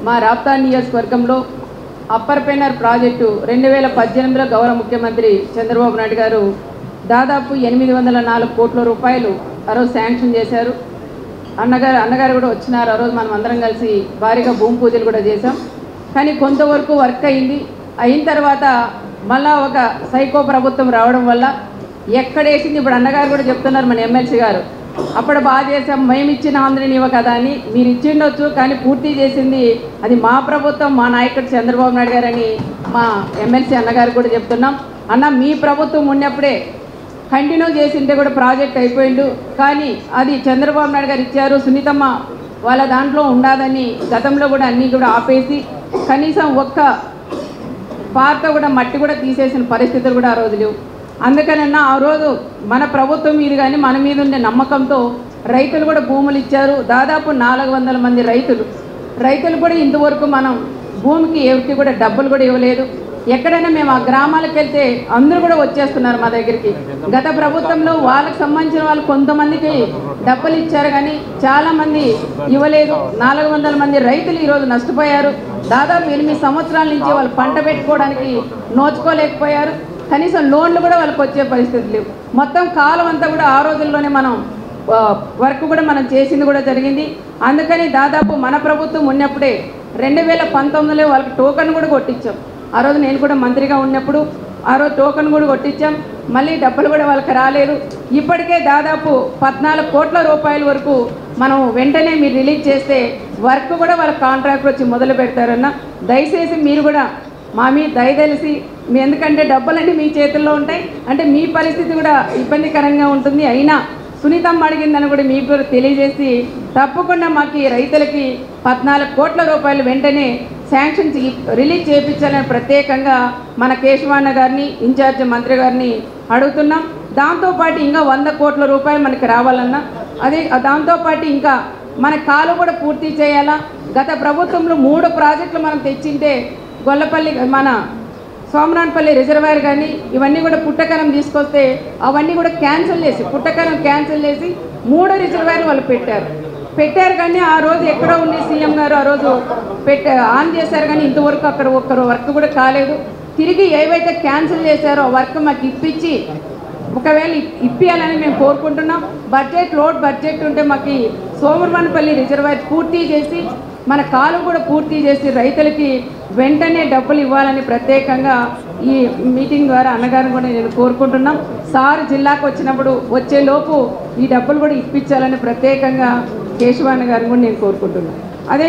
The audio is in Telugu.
మా రాప్తా నియోజకవర్గంలో అప్పర్ పెన్నర్ ప్రాజెక్టు 2018లో గౌరవ ముఖ్యమంత్రి చంద్రబాబు నాయుడు గారు దాదాపు 804 కోట్ల రూపాయలు ఆ రోజు శాంక్షన్ చేశారు. అన్నగారు కూడా వచ్చినారు. ఆ రోజు మనం అందరం కలిసి భారీగా భూమి పూజలు కూడా చేశాం. కానీ కొంతవరకు వర్క్ అయిన తర్వాత మళ్ళా ఒక సైకో ప్రభుత్వం రావడం వల్ల ఎక్కడేసింది ఇప్పుడు అన్నగారు కూడా చెప్తున్నారు, మన ఎమ్మెల్సీ గారు అప్పుడు బాగా చేసాం, మేము ఇచ్చిన ఆంధ్రని ఇవ్వ కదా అని. మీరు ఇచ్చిండొచ్చు కానీ పూర్తి చేసింది అది మా ప్రభుత్వం, మా నాయకుడు చంద్రబాబు నాయుడు గారు అని మా ఎమ్మెల్సీ అన్నగారు కూడా చెప్తున్నాం. అన్న మీ ప్రభుత్వం ఉన్నప్పుడే కంటిన్యూ చేసింటే కూడా ప్రాజెక్ట్ అయిపోయిండు, కానీ అది చంద్రబాబు నాయుడు గారు ఇచ్చారు. సునీతమ్మ వాళ్ళ దాంట్లో ఉండాలని గతంలో కూడా అన్నీ కూడా ఆపేసి కనీసం ఒక్క పార్త కూడా మట్టి కూడా తీసేసిన పరిస్థితులు కూడా ఆ రోజు లేవు. అందుకనన్నా ఆ రోజు మన ప్రభుత్వం మీద కానీ మన మీద ఉండే నమ్మకంతో రైతులు కూడా భూములు ఇచ్చారు. దాదాపు 400 మంది రైతులు కూడా ఇంతవరకు మనం భూమికి ఎవరికి కూడా డబ్బులు కూడా ఇవ్వలేదు. ఎక్కడైనా మేము ఆ గ్రామాలకు వెళ్తే అందరూ కూడా వచ్చేస్తున్నారు మా దగ్గరికి. గత ప్రభుత్వంలో వాళ్ళకి సంబంధించిన వాళ్ళు కొంతమందికి డబ్బులు ఇచ్చారు కానీ చాలామంది ఇవ్వలేదు. 400 మంది రైతులు ఈరోజు నష్టపోయారు. దాదాపు 8 సంవత్సరాల నుంచి వాళ్ళు పంట పెట్టుకోవడానికి నోచుకోలేకపోయారు. కనీసం లోన్లు కూడా వాళ్ళకి వచ్చే పరిస్థితి లేవు. మొత్తం కాలం అంతా కూడా ఆ రోజుల్లోనే మనం వర్క్ కూడా మనం చేసింది కూడా జరిగింది. అందుకని దాదాపు మన ప్రభుత్వం ఉన్నప్పుడే 2019లో వాళ్ళకి టోకన్ కూడా కొట్టించాం. ఆ రోజు నేను కూడా మంత్రిగా ఉన్నప్పుడు ఆ రోజు టోకన్ కూడా కొట్టించాం. మళ్ళీ డబ్బులు కూడా వాళ్ళకి రాలేదు. ఇప్పటికే దాదాపు 14 కోట్ల రూపాయల వరకు మనం వెంటనే మీరు రిలీజ్ చేస్తే వర్క్ కూడా వాళ్ళ కాంట్రాక్ట్ వచ్చి మొదలు పెడతారన్న. దయచేసి మీరు కూడా మా మీ దయతెలిసి ఎందుకంటే డబ్బులన్నీ మీ చేతుల్లో ఉంటాయి, అంటే మీ పరిస్థితి కూడా ఇబ్బందికరంగా ఉంటుంది. అయినా సునీతమ్మ అడిగిందని కూడా మీకు కూడా తెలియజేసి తప్పకుండా మాకు రైతులకి 14 కోట్ల రూపాయలు వెంటనే శాంక్షన్స్ రిలీజ్ చేయించాలని ప్రత్యేకంగా మన కేశవాన్న గారిని ఇన్ఛార్జ్ మంత్రి గారిని అడుగుతున్నాం. దాంతోపాటు ఇంకా 100 కోట్ల రూపాయలు మనకి రావాలన్నా అదే దాంతోపాటు ఇంకా మన కాలు కూడా పూర్తి చేయాలా. గత ప్రభుత్వంలో 3 ప్రాజెక్టులు మనం తెచ్చింటే గొల్లపల్లి మన సోమరాన్పల్లి రిజర్వాయర్ కానీ ఇవన్నీ కూడా పుట్టకరం తీసుకొస్తే అవన్నీ కూడా క్యాన్సిల్ చేసి పుట్టకరం క్యాన్సిల్ చేసి 3 రిజర్వాయర్లు వాళ్ళు పెట్టారు కానీ ఆ రోజు ఎక్కడో ఉండి సీఎం గారు ఆ రోజు ఆన్ చేశారు కానీ ఇంతవరకు అక్కడ ఒక్కరు వర్క్ కూడా కాలేదు. తిరిగి ఏవైతే క్యాన్సిల్ చేశారో ఆ వర్క్ మాకు ఇప్పించి ఒకవేళ ఇప్పియాలని మేము కోరుకుంటున్నాం. లోడ్ బడ్జెట్ ఉంటే మాకు సోమరాన్పల్లి రిజర్వాయర్ పూర్తి చేసి మన కాలు కూడా పూర్తి చేసి రైతులకి వెంటనే డబ్బులు ఇవ్వాలని ప్రత్యేకంగా ఈ మీటింగ్ ద్వారా అన్నగారిని కూడా నేను కోరుకుంటున్నాం. సార్ జిల్లాకు వచ్చినప్పుడు వచ్చేలోపు ఈ డబ్బులు కూడా ఇప్పించాలని ప్రత్యేకంగా కేశవాన్న గారిని కూడా నేను కోరుకుంటున్నాను. అదే